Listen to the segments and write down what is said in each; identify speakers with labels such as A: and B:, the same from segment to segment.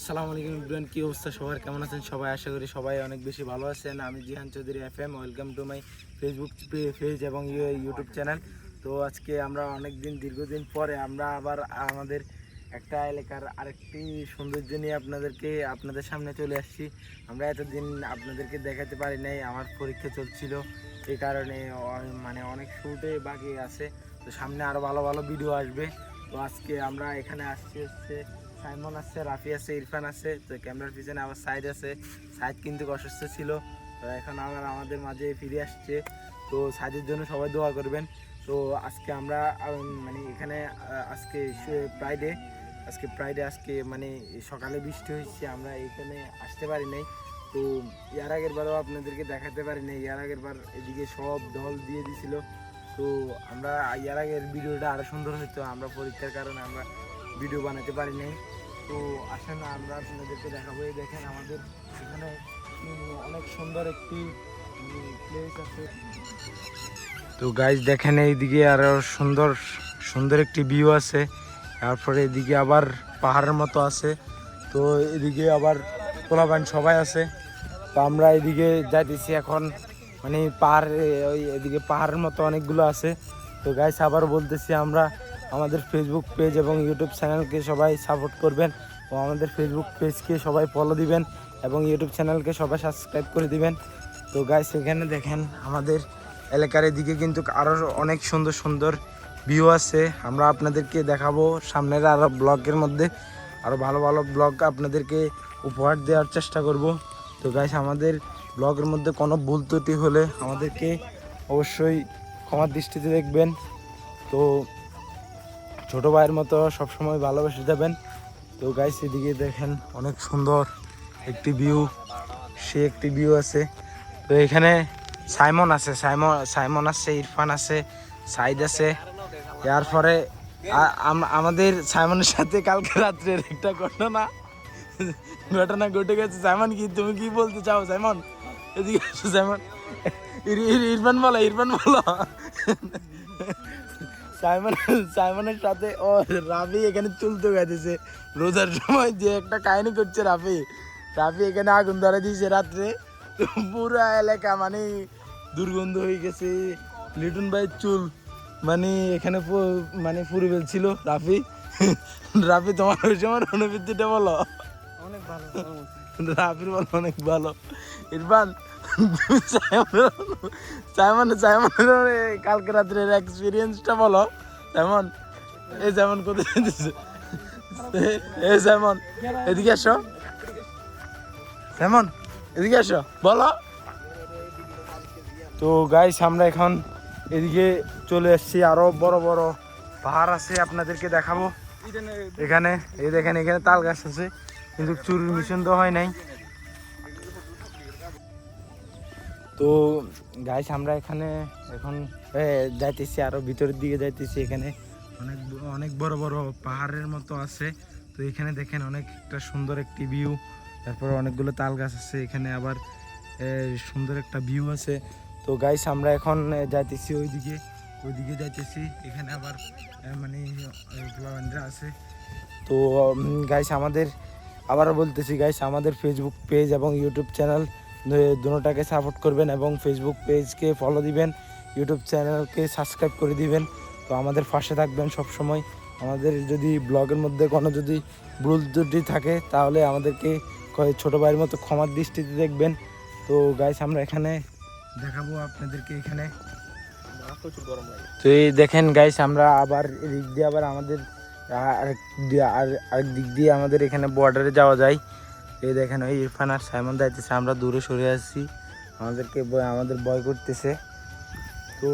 A: আসসালামু আলাইকুম এভরিওয়ান, কি অবস্থা সবার, কেমন আছেন সবাই? আশা করি সবাই অনেক বেশি ভালো আছেন। আমি Jihan Chowdhury FM, welcome to my Facebook page এবং ইউটিউব চ্যানেল। তো আজকে আমরা দীর্ঘদিন পরে আমরা আবার আমাদের একটা এলাকার আরেকটি সৌন্দর্য নিয়ে আপনাদের সামনে চলে আসছি। আমরা এতদিন আপনাদেরকে দেখাতে পারি নাই, আমার পরীক্ষা চলছিল, এই কারণে মানে অনেক শুটে বাকি আছে। তো সামনে আরও ভালো ভালো ভিডিও আসবে। তো আজকে আমরা এখানে আসছি হচ্ছে সাইমন আছে, রাফি আছে, ইরফান আছে। তো ক্যামেরার পিছনে আবার সাইদ আছে। সাইদ কিন্তু অসুস্থ ছিল, তো এখন আবার আমাদের মাঝে ফিরে আসছে। তো সাইদের জন্য সবাই দোয়া করবেন। তো আজকে আমরা মানে এখানে আজকে ফ্রাইডে আজকে মানে সকালে বৃষ্টি হয়েছে, আমরা এখানে আসতে পারি নাই। তো এর আগের বারও আপনাদেরকে দেখাতে পারি নাই, এর আগের বার এদিকে সব দল দিয়ে দিছিল। তো আমরা এর আগের ভিডিওটা আরও সুন্দর হতো, আমরা পরীক্ষার কারণে আমরা ভিডিও বানাতে পারি নাই। তো আসেন আমরা আপনাদেরকে দেখাবো। এই দেখেন আমাদের এখানে অনেক সুন্দর একটি প্লেস আছে। তো গাইজ দেখেন এইদিকে আরো সুন্দর সুন্দর একটি ভিউ আছে। তারপরে এদিকে আবার পাহাড়ের মতো আছে। তো এদিকে আবার পোলাপান সবাই আছে। তো আমরা এদিকে যাইতেছি এখন, মানে পাহাড়, ওই এদিকে পাহাড়ের মতো অনেকগুলো আছে। তো গাইজ আবার বলতেছি, আমরা আমাদের ফেসবুক পেজ এবং ইউটিউব চ্যানেলকে সবাই সাপোর্ট করবেন ও আমাদের ফেসবুক পেজকে সবাই ফলো দিবেন এবং ইউটিউব চ্যানেলকে সবাই সাবস্ক্রাইব করে দিবেন। তো গাইস এখানে দেখেন আমাদের এলাকার এদিকে কিন্তু আরও অনেক সুন্দর সুন্দর ভিউ আছে, আমরা আপনাদেরকে দেখাবো সামনের আরও ব্লগের মধ্যে। আরও ভালো ভালো ব্লগ আপনাদেরকে উপহার দেওয়ার চেষ্টা করব। তো গাইস আমাদের ব্লগের মধ্যে কোনো ভুল ত্রুটি হলে আমাদেরকে অবশ্যই ক্ষমার দৃষ্টিতে দেখবেন। তো ছোটো ভাইয়ের মতো সবসময় ভালোবেসে যাবেন। তো গাইস এদিকে দেখেন অনেক সুন্দর একটি ভিউ, সে একটি ভিউ আছে। তো এখানে সাইমন আছে, ইরফান আছে, সাইদ আছে। এরপরে আমাদের সাইমনের সাথে কালকে রাত্রের একটা ঘটনা ঘটে গেছে। সাইমন, তুমি কি বলতে চাও সাইমন? এদিকে আসো সাইমন। ইরফান বলো সাইমনের সাথে ও রাফি এখানে চুলতে গেছে রোজার সময়, যে একটা কাহিনী করছে রাফি এখানে আগুন ধরে দিয়েছে রাত্রে। তো পুরো এলাকা মানে দুর্গন্ধ হয়ে গেছে। লিটন ভাইয়ের চুল মানে এখানে মানে পুরো ফেলছিল রাফি। তোমার ওই সময় অনুভূতিটা বলো।
B: অনেক ভালো
A: রাফির বলো অনেক ভালো। ইরফান, কালকে রাত্রের এক্সপিরিয়েন্সটা বলো। যেমন কোথায় যেমন এদিকে আসো, যেমন এদিকে আসো বলো। তো গাইস আমরা এখন এদিকে চলে এসেছি, আরো বড় বড় পাহাড় আছে আপনাদেরকে দেখাবো। এখানে এই দেখেন, এখানে তাল গাছ আছে কিন্তু চুরির মিশন তো হয় নাই। তো গাইস আমরা এখানে এখন যাইতেছি, আরো ভিতরের দিকে যাইতেছি। এখানে অনেক বড় বড় পাহাড়ের মতো আছে। তো এখানে দেখেন অনেক একটা সুন্দর একটি ভিউ, তারপর অনেকগুলো তাল গাছ আছে, এখানে আবার সুন্দর একটা ভিউ আছে। তো গাইস আমরা এখন যাইতেছি ওইদিকে যাইতেছি। এখানে আবার মানে প্লান্টরা আছে। তো গাইস আবারও বলতেছি গাইস, আমাদের ফেসবুক পেজ এবং ইউটিউব চ্যানেল দুটোটাকে সাপোর্ট করবেন এবং ফেসবুক পেজকে ফলো দিবেন, ইউটিউব চ্যানেলকে সাবস্ক্রাইব করে দিবেন। তো আমাদের পাশে থাকবেন সব সময়। আমাদের যদি ব্লগের মধ্যে কোনো যদি ভুল ত্রুটি থাকে তাহলে আমাদেরকে ছোটো ভাইয়ের মতো ক্ষমার দৃষ্টিতে দেখবেন। তো গাইস আমরা এখানে দেখাবো আপনাদেরকে এখানে। তো এই দেখেন গাইস, আমরা আবার এদিক দিয়ে আবার আমাদের আরেক দিক দিয়ে আমাদের এখানে বর্ডারে যাওয়া যায়। এই দেখেন ওই ইরফান আর সাইমন যাইতেছে, আমরা দূরে সরে আসছি, আমাদের ভয় করতেছে। তো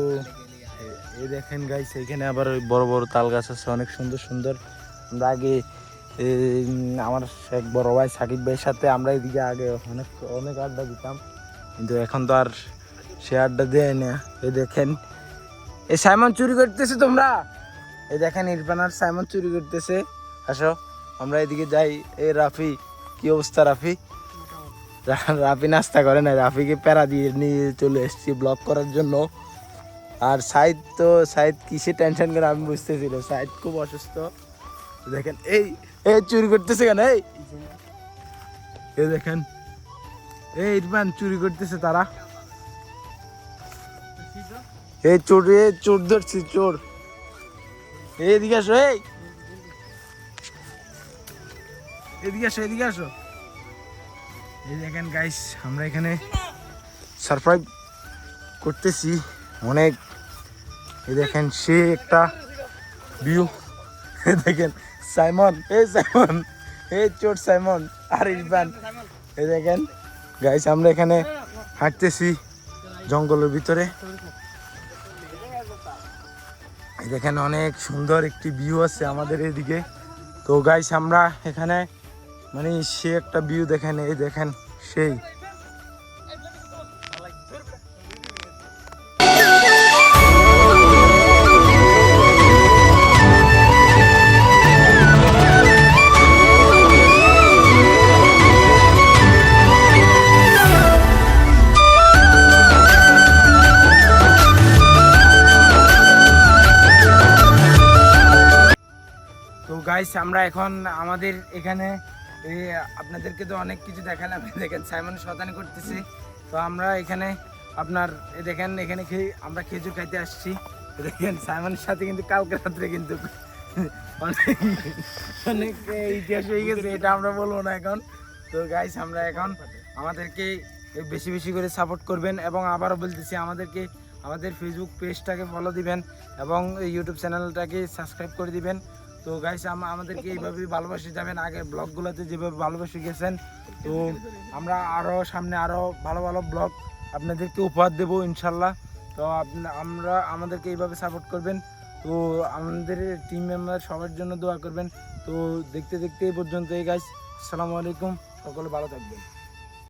A: এই দেখেন গাইস, এইখানে আবার ওই বড় বড় তাল গাছ আছে, অনেক সুন্দর সুন্দর। আমরা আগে আমার এক বড় ভাই সাকিব ভাইয়ের সাথে আমরা এদিকে আগে অনেক আড্ডা দিতাম, কিন্তু এখন তো আর সে আড্ডা দেয় না। এই দেখেন এই সাইমন চুরি করতেছে তোমরা, এই দেখেন ইরফান আর সাইমন চুরি করতেছে। আসো আমরা এদিকে যাই। এই রাফি, কি অবস্থা রাফি? রাফি নাস্তা করে না, রাফিকে প্যারা দিয়ে নিয়ে চলে এসেছি ব্লগ করার জন্য। আর সাইদ কিসে টেনশন করে আমি বুঝতেছিল, সাইদ খুব অসুস্থ। দেখেন এই চুরি করতেছে কেন? এই দেখেন এই ইরফান চুরি করতেছে তারা। এই চোর, এ চোর ধরছি, চোর। এদিকে আসো, এদিকে আসো, এদিকে আসো। এই দেখেন গাইস, আমরা এখানে সারপ্রাইজ করতেছি অনেক। এই দেখেন সে একটা ভিউ। দেখেন সাইমন, সাইমন, চোর সাইমন আর ইরফান। এই দেখেন গাইস, আমরা এখানে হাঁটতেছি জঙ্গলের ভিতরে। এই দেখেন অনেক সুন্দর একটি ভিউ আছে আমাদের এদিকে। তো গাইস আমরা এখানে মানে সে একটা ভিউ দেখেন, এই দেখেন সেই। তো গাইস আমরা এখন আমাদের এখানে আপনাদেরকে তো অনেক কিছু দেখালাম। দেখেন সাইমন শয়তানি করতেছে। তো আমরা এখানে আপনার দেখেন এখানে আমরা খেজুর খাইতে আসছি। দেখেন সাইমনের সাথে কিন্তু কালকে রাত্রে কিন্তু অনেক অনেক ইতিহাস হয়ে গেছে, এটা আমরা বলবো না এখন। তো গাইস আমরা এখন আমাদেরকে বেশি বেশি করে সাপোর্ট করবেন, এবং আবারও বলতেছি আমাদেরকে আমাদের ফেসবুক পেজটাকে ফলো দিবেন এবং ইউটিউব চ্যানেলটাকে সাবস্ক্রাইব করে দিবেন। তো গাইস আমাদেরকে এইভাবেই ভালোবাসে যাবেন, আগের ব্লগগুলোতে যেভাবে ভালোবাসে গেছেন। তো আমরা আরও সামনে আরও ভালো ভালো ব্লগ আপনাদেরকে উপহার দেবো ইনশাল্লাহ। তো আমাদেরকে এইভাবে সাপোর্ট করবেন। তো আমাদের টিম মেম্বার সবার জন্য দোয়া করবেন। তো দেখতে দেখতে এই পর্যন্ত, এই গাইস আসসালামু আলাইকুম, সকলে ভালো থাকবেন।